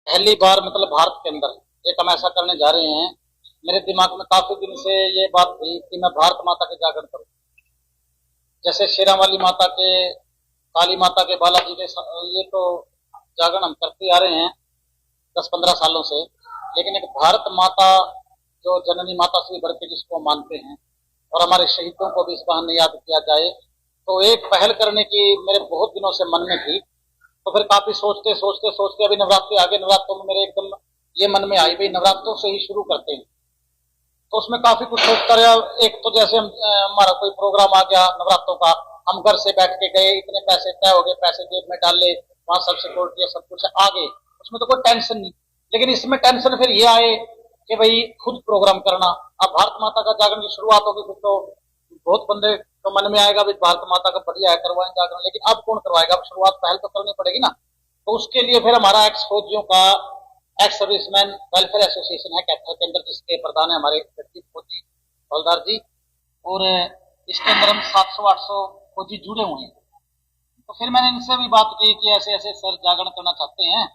पहली बार मतलब भारत के अंदर एक हम ऐसा करने जा रहे हैं। मेरे दिमाग में काफी दिन से ये बात थी कि मैं भारत माता के जागरण करूं। जैसे शेरावाली माता के, काली माता के, बालाजी के, ये तो जागरण हम करते आ रहे हैं 10-15 सालों से। लेकिन एक भारत माता जो जननी माता से बढ़ के जिसको मानते हैं, और हमारे शहीदों को भी इस बहाने याद किया जाए, तो एक पहल करने की मेरे बहुत दिनों से मन में थी। तो फिर काफी सोचते सोचते सोचते अभी नवरात्रि आगे, नवरात्रों में मेरे एकदम ये मन में आई भाई नवरात्रों से ही शुरू करते हैं। तो उसमें काफी कुछ सोचता रहा। एक तो जैसे हम हमारा कोई प्रोग्राम आ गया नवरात्रों का, हम घर से बैठ के गए, इतने पैसे तय हो गए, पैसे जेब में डाल ले, वहां सब सिक्योरिटी सब कुछ आगे, उसमें तो कोई टेंशन नहीं। लेकिन इसमें टेंशन फिर ये आए कि भाई खुद प्रोग्राम करना। अब भारत माता का जागरण की शुरुआत होगी फिर तो बहुत बंदे तो मन में आएगा भाई भारत माता का बढ़िया है, करवाएं जागरण। लेकिन अब कौन करवाएगा? अब शुरुआत पहल तो करनी पड़ेगी ना। तो उसके लिए फिर हमारा एक्स फौजियों का एक्स सर्विसमैन वेलफेयर एसोसिएशन है कैथल के अंदर, जिसके प्रधान है हमारे फौजी हवलदार जी। और इसके अंदर हम 700-800 फौजी जुड़े हुए हैं। तो फिर मैंने इनसे भी बात की कि ऐसे ऐसे सर जागरण करना चाहते हैं,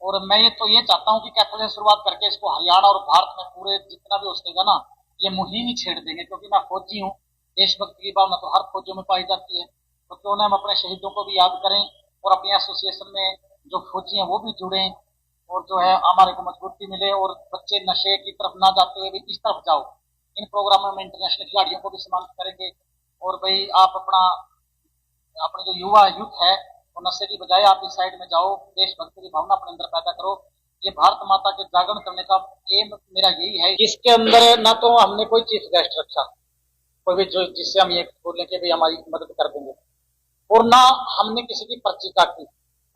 और मैं ये चाहता हूँ कि कैथल से शुरुआत करके इसको हरियाणा और भारत में पूरे जितना भी हो सकेगा ना, ये मुहिम ही छेड़ देंगे। क्योंकि मैं फौजी हूँ, देशभक्ति की भावना तो हर फौजियों में पाई जाती है। तो क्यों ना हम अपने शहीदों को भी याद करें, और अपनी एसोसिएशन में जो फौजी हैं वो भी जुड़े, और जो है हमारे को मजबूती मिले, और बच्चे नशे की तरफ ना जाते हुए भी इस तरफ जाओ। इन प्रोग्रामों में इंटरनेशनल खिलाड़ियों को भी सम्मानित करेंगे। और भाई आप अपने जो युवा यूथ है वो नशे की बजाय आप इस साइड में जाओ, देशभक्ति की भावना अपने अंदर पैदा करो। ये भारत माता के जागरण करने का एम मेरा यही है। इसके अंदर ना तो हमने कोई चीफ गेस्ट रखा, कोई भी जो जिससे हम ये बोलें कि भाई हमारी मदद कर देंगे, और ना हमने किसी की पर्ची काटी,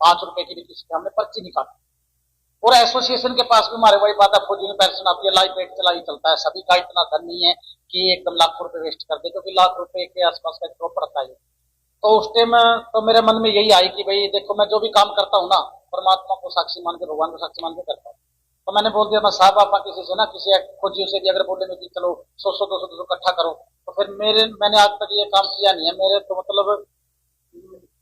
5 रुपए की भी किसी की हमने पर्ची नहीं काटी। और एसोसिएशन के पास भी हमारे वही बात है, फौजी में पेंशन आती है, लाइफ पेट चला ही चलता है। सभी का इतना धन नहीं है कि एकदम लाखों रुपए वेस्ट कर दे, क्योंकि लाख रुपए के आसपास का ड्रॉप पड़ता है। तो उस टाइम तो मेरे मन में यही आई कि भाई देखो मैं जो भी काम करता हूँ ना, परमात्मा को साक्षी मान के, भगवान को साक्षी मान के करता हूँ। तो मैंने बोल दिया मैं साहब आप किसी से ना, किसी फौजियों से भी अगर बोले कि चलो 100-200 इकट्ठा करो, तो फिर मैंने आज तक ये काम किया नहीं है। मेरे तो मतलब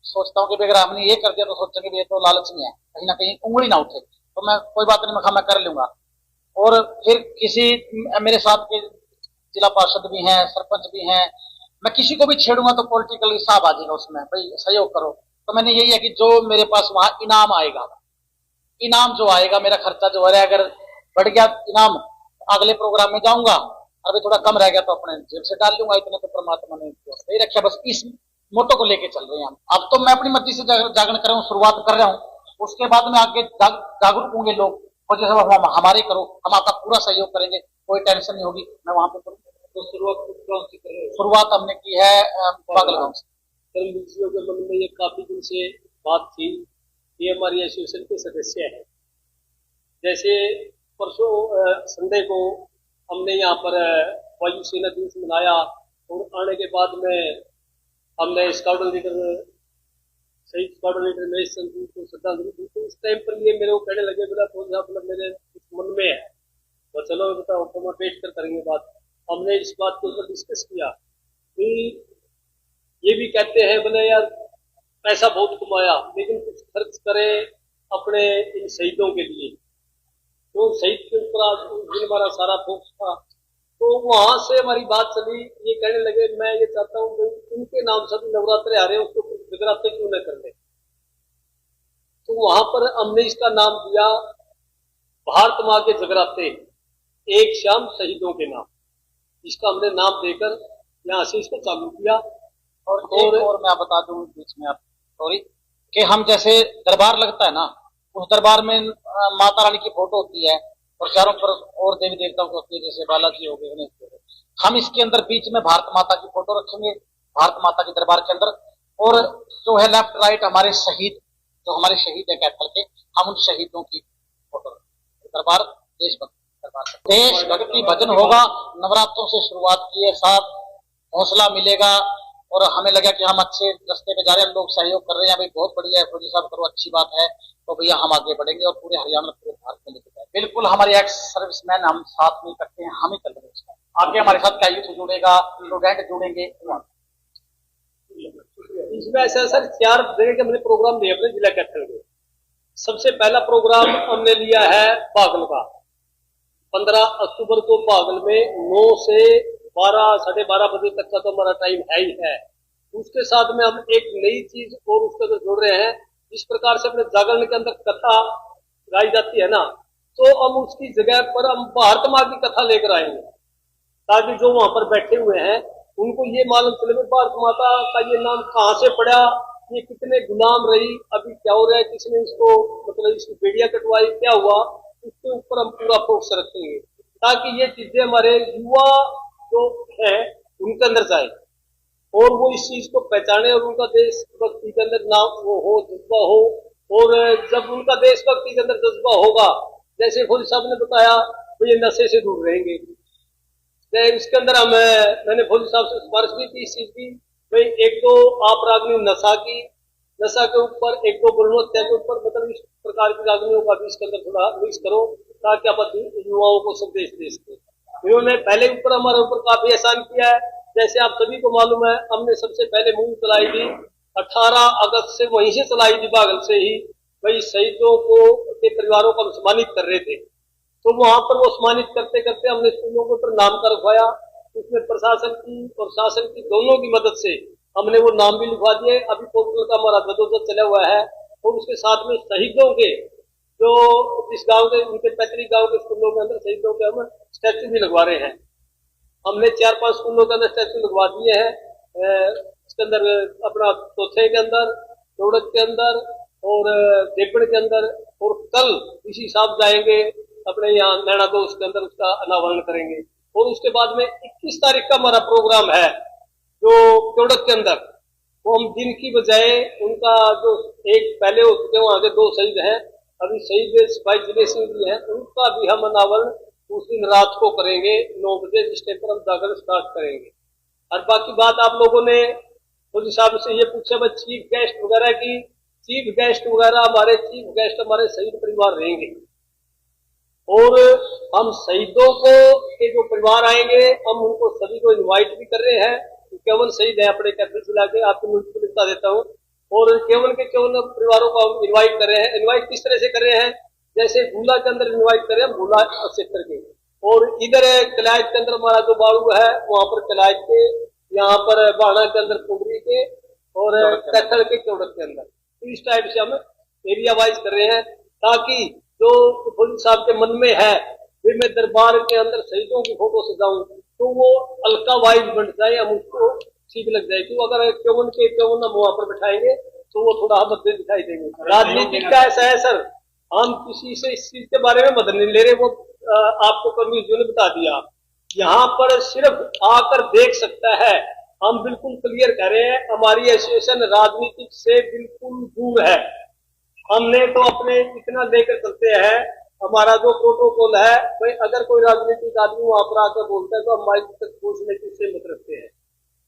सोचता हूँ कि अगर हमने ये कर दिया तो सोचेंगे कि ये तो लालच नहीं है, कहीं ना कहीं उंगली ना उठे। तो मैं कोई बात नहीं, मैं कर लूंगा। और फिर किसी मेरे साथ के जिला पार्षद भी हैं, सरपंच भी हैं, मैं किसी को भी छेड़ूंगा तो पॉलिटिकल हिसाब आ जाएगा उसमें, भाई सहयोग करो। तो मैंने यही है कि जो मेरे पास वहां इनाम आएगा, इनाम जो आएगा, मेरा खर्चा जो है अगर बढ़ गया इनाम, अगले प्रोग्राम में जाऊंगा, अभी थोड़ा कम रह गया तो अपने जेब से डाल लूंगा। इतना तो परमात्मा ने नहीं रखा। बस इस मोटो को लेके चल रहे हैं हम। अब तो मैं अपनी मर्जी से जागरण कर रहा हूँ, शुरुआत कर रहा हूँ। उसके बाद में आगे जागरूक होंगे लोग, और जैसे हमारे करो, हम आपका पूरा सहयोग करेंगे, कोई टेंशन नहीं होगी। मैं वहां पे करूँ। तो शुरुआत हमने की है पागलगांव से। कर्मवीरों के मन में ये काफी दिन से बात थी, ये हमारी एसोसिएशन के सदस्य है। जैसे परसों संडे को हमने यहाँ पर वायुसेना दिवस मनाया, और आने के बाद में हमने स्क्वाड्रन लीडर, शहीद स्क्वाड्रन लीडर महेश संधू को श्रद्धांजलि दी। तो उस टाइम पर ये मेरे को कहने लगे, बोला तो मतलब मेरे मन में है, तो चलो बताओ तो मैं बैठ कर करेंगे बात। हमने इस बात के ऊपर डिस्कस किया कि ये भी कहते हैं बोले यार पैसा बहुत कमाया, लेकिन कुछ खर्च करे अपने इन शहीदों के लिए। तो शहीद के ऊपर हमारा सारा फोकस था। तो वहां से हमारी बात चली, ये कहने लगे मैं ये चाहता हूँ उनके नाम से नवरात्रे आ रहे हैं, उसको जगराते क्यों न कर ले। तो वहां पर हमने इसका नाम दिया भारत माँ के जगराते, एक शाम शहीदों के नाम। इसका हमने नाम देकर यहाँ से इसको चालू किया। और मैं बता दूं बीच में आप सॉरी, कि हम जैसे दरबार लगता है ना, उस दरबार में माता रानी की फोटो होती है, और चारों तरफ और देवी देवताओं की होती है, जैसे बालाजी हो गए, गणेश हो गए। हम इसके अंदर बीच में भारत माता की फोटो रखेंगे, भारत माता के दरबार के अंदर। और जो है लेफ्ट राइट हमारे शहीद, जो हमारे शहीद है कैथल के, हम उन शहीदों की फोटो रखेंगे। दरबार देशभक्ति भजन होगा। नवरात्रों से शुरुआत की है साहब, हौसला मिलेगा, और हमें लगा कि हम अच्छे रास्ते पे जा रहे हैं, लोग सहयोग कर रहे हैं, भाई बहुत बढ़िया है फौजी साहब, करो अच्छी बात है। तो भैया हम आगे बढ़ेंगे और पूरे हरियाणा, पूरे भारत में लेके जाए। बिल्कुल हमारे एक्स सर्विसमैन हम साथ में करते हैं, हम ही कर रहे हैं। आगे हमारे साथ क्या यूथ जुड़ेगा, स्टूडेंट जुड़ेंगे। इसमें ऐसा सर 4 जगह के हमने प्रोग्राम दिए अपने जिला कैथल में। सबसे पहला प्रोग्राम हमने लिया है बागल का। 15 अक्टूबर को बागल में 9 से 12 साढ़े 12 बजे तक का तो हमारा टाइम है ही है। उसके साथ में हम एक नई चीज और उसके अंदर जोड़ रहे हैं। जिस प्रकार से अपने जागरण के अंदर कथा गाई जाती है ना, तो हम उसकी जगह पर हम भारत माँ की कथा लेकर आएंगे, ताकि जो वहां पर बैठे हुए हैं उनको ये मालूम चले कि भारत माता का ये नाम कहाँ से पड़ा, ये कितने गुलाम रही, अभी क्या हो रहा है, किसने इसको मतलब इसकी बेड़ियां कटवाई, क्या हुआ, उसके ऊपर हम पूरा फोकस रखेंगे, ताकि ये चीजें हमारे युवा जो है उनके अंदर जाए और वो इस चीज को पहचाने और उनका देशभक्ति के अंदर नाम वो हो, जज्बा हो। और जब उनका देशभक्ति के अंदर जज्बा होगा, जैसे फौजी साहब ने बताया, तो ये नशे से दूर रहेंगे। इसके अंदर मैंने फौजी साहब से सिफारिश भी की इस चीज की, भाई एक दो आप रागनी नशा के ऊपर, एक दो गुणवत्ता के ऊपर, मतलब इस प्रकार की रागनियों का भी इसके अंदर थोड़ा मिक्स करो, ताकि आप युवाओं को संदेश दे सके। इन्होंने पहले ऊपर हमारे ऊपर काफी एहसान किया है। जैसे आप सभी को मालूम है, हमने सबसे पहले मूव चलाई थी 18 अगस्त से, वहीं से चलाई थी बागल से ही। भाई शहीदों को के परिवारों को हम सम्मानित कर रहे थे, तो वहां पर वो सम्मानित करते करते हमने स्कूलों के ऊपर नाम का रखवाया। उसमें प्रशासन की और शासन की दोनों की मदद से हमने वो नाम भी लिखवा दिए। अभी पोर्टल का हमारा जदोजहद चला हुआ है। और उसके साथ में शहीदों के जो जिस गांव के उनके पैतृक गांव के स्कूलों के अंदर शहीदों के हम स्टैचू भी लगवा रहे हैं। हमने 4-5 स्कूलों के अंदर स्टैचू लगवा दिए हैं। इसके अंदर अपना चौथे के अंदर, चौड़क के अंदर और देपड़ के अंदर, और कल इसी साहब जाएंगे अपने यहाँ नैना दोष के अंदर, उसका अनावरण करेंगे। और उसके बाद में 21 तारीख का हमारा प्रोग्राम है जो चौड़क के अंदर, वो हम दिन की बजाय उनका जो एक पहले हो चुके वहां के 2 शहीद हैं, अभी शहीद सिपाही जिले सिंह जी हैं, उनका भी हम अनावरण उस दिन रात को करेंगे 9 बजे, जिस टाइम पर हम जाकर स्टार्ट करेंगे। और बाकी बात आप लोगों ने फौजी साहब से ये पूछा, भाई चीफ गेस्ट वगैरह की, चीफ गेस्ट वगैरह हमारे चीफ गेस्ट हमारे शहीद परिवार रहेंगे। और हम शहीदों को के जो परिवार आएंगे, हम उनको सभी को इनवाइट भी कर रहे हैं। केवल शहीद है अपने कैपिटल जिला के, आपको मुझको लिखता देता हूँ। और केवल के केवल परिवारों को हम इनवाइट कर रहे हैं। इनवाइट किस तरह से कर रहे हैं, जैसे भूला के अंदर इनवाइट कर रहे हैं, भूला क्षेत्र के, और इधर कलायत के अंदर हमारा जो बाड़ू है वहां पर कलायत के, यहाँ पर बाणा के अंदर कुबरी के, और कैथल के चौड़क के अंदर। तो इस टाइप से हम एरिया वाइज कर रहे हैं, ताकि जो फौजी साहब के मन में है भी मैं दरबार के अंदर शहीदों की फोटो सजाऊं, तो वो हल्का वाइज बन जाए, हम उसको ठीक लग जाए। क्यों, अगर केवन के केवन हम वहां पर बैठाएंगे तो वो थोड़ा मध्य दिखाई देंगे। राजनीतिक का ऐसा है सर, हम किसी से इस चीज के बारे में मदद नहीं ले रहे, वो आपको कम्युनिटी ने बता दिया। यहाँ पर सिर्फ आकर देख सकता है। हम बिल्कुल क्लियर कर रहे हैं, हमारी एसोसिएशन राजनीतिक से बिल्कुल दूर है। हमने तो अपने इतना लेकर चलते हैं, हमारा जो प्रोटोकॉल है, भाई अगर कोई राजनीतिक आदमी वहां पर आकर बोलता है तो हम माइक तक पूछने की उससे मत रखते हैं।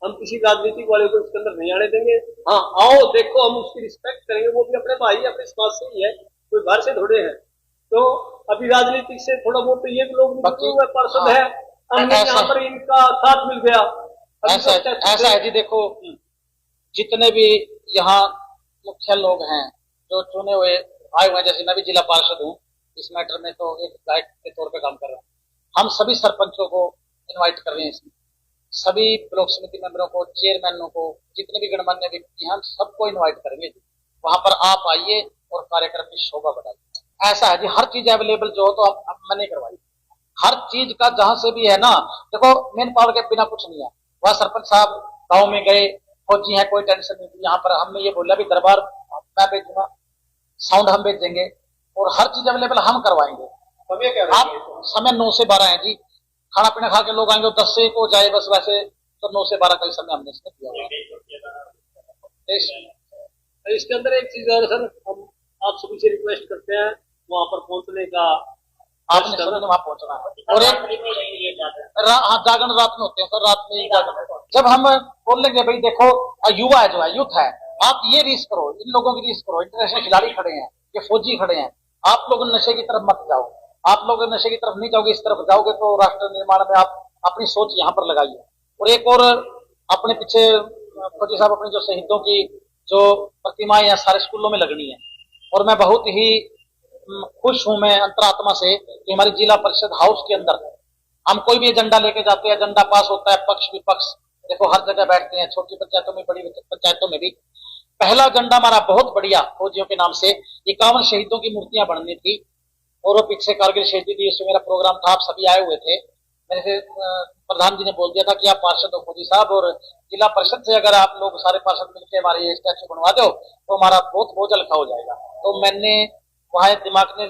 हम किसी राजनीतिक वाले को इसके अंदर नहीं आने देंगे। हाँ आओ देखो, हम उसकी रिस्पेक्ट करेंगे, वो भी अपने भाई अपने समाज से ही है, कोई बाहर से थोड़े हैं। तो अभी राजनीतिक से थोड़ा बहुत तो ये लोग पर्सन है, हमने यहाँ पर इनका साथ मिल गया। ऐसा है जी, देखो जितने भी यहाँ मुख्य लोग हैं जो चुने हुए आए हुए, जैसे मैं भी जिला पार्षद हूँ, इस मैटर में तो एक गाइड के तौर पे काम कर रहा हूँ। हम सभी सरपंचों को इनवाइट कर रहे हैं इसमें, सभी ब्लॉक समिति मेंबरों को, चेयरमैनों को, जितने भी गणमान्य व्यक्ति हैं, हम सबको इनवाइट करेंगे। वहां पर आप आइए और कार्यक्रम की शोभा बढ़ाइए। ऐसा है जी, हर चीज अवेलेबल जो हो तो आप मैंने करवाइए। हर चीज का जहां से भी है ना, देखो मेन पावर के बिना कुछ नहीं है। वह सरपंच साहब गाँव में गए, फौजी है, कोई टेंशन नहीं थी। यहाँ पर हमने ये बोला भी दरबार मैं भेजूंगा, साउंड हम भेज देंगे और हर चीज अवेलेबल हम करवाएंगे। आप समय 9 से 12 है जी, खाना पीना खा के लोग आएंगे, 10 से 1 हो जाए बस, वैसे तो 9 से 12 का समय हमने इसमें दिया। इसके अंदर एक चीज और सर, हम आप सभी से रिक्वेस्ट करते हैं वहां पर पहुंचने का, आपने वहां पहुंचना है। और एक जागरण रात में होते हैं सर, रात में जागरण। जब हम बोल लेंगे भाई देखो युवा है, जो है यूथ है, आप ये रीस करो, इन लोगों की रीस करो, इंटरनेशनल खिलाड़ी खड़े हैं, ये फौजी खड़े हैं, आप लोग नशे की तरफ मत जाओ। आप लोग नशे की तरफ नहीं जाओगे, इस तरफ जाओगे तो राष्ट्र निर्माण में आप अपनी सोच यहाँ पर लगाइए। और एक और अपने पीछे फौजी साहब, अपनी जो शहीदों की जो प्रतिमाएं या सारे स्कूलों में लगनी है, और मैं बहुत ही खुश हूं मैं अंतरात्मा से कि हमारी जिला परिषद हाउस के अंदर हम कोई भी एजेंडा लेके जाते हैं, एजेंडा पास होता है, पक्ष विपक्ष देखो हर जगह बैठते हैं, छोटी पंचायतों में बड़ी पंचायतों में भी। पहला एजेंडा हमारा बहुत बढ़िया फौजियों के नाम से 51 शहीदों की मूर्तियां बननी थी, और वो पीछे कारगिल शहीदी दिवस मेरा प्रोग्राम था, आप सभी आए हुए थे। मेरे से प्रधान जी ने बोल दिया था कि आप पार्षद हो फौजी साहब, और जिला परिषद से अगर आप लोग सारे पार्षद मिलकर हमारे ये स्टैचू बनवा दो तो हमारा बहुत बोझ हल्का हो जाएगा। तो मैंने वहां दिमाग ने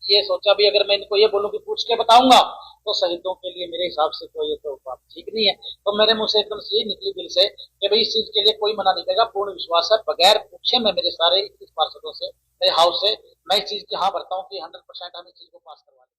ये सोचा भी अगर मैं इनको ये बोलूं कि पूछ के बताऊंगा तो शहीदों के लिए मेरे हिसाब से तो ये तो बात ठीक नहीं है। तो मेरे मुंह से एकदम से यही निकली दिल से कि भाई इस चीज के लिए कोई मना नहीं करेगा, पूर्ण विश्वास है, बगैर पूछे मैं मेरे सारे 21 पार्षदों से, मेरे हाउस से मैं इस चीज की हाँ भरता हूँ कि 100% हम इस चीज को पास करवा दें।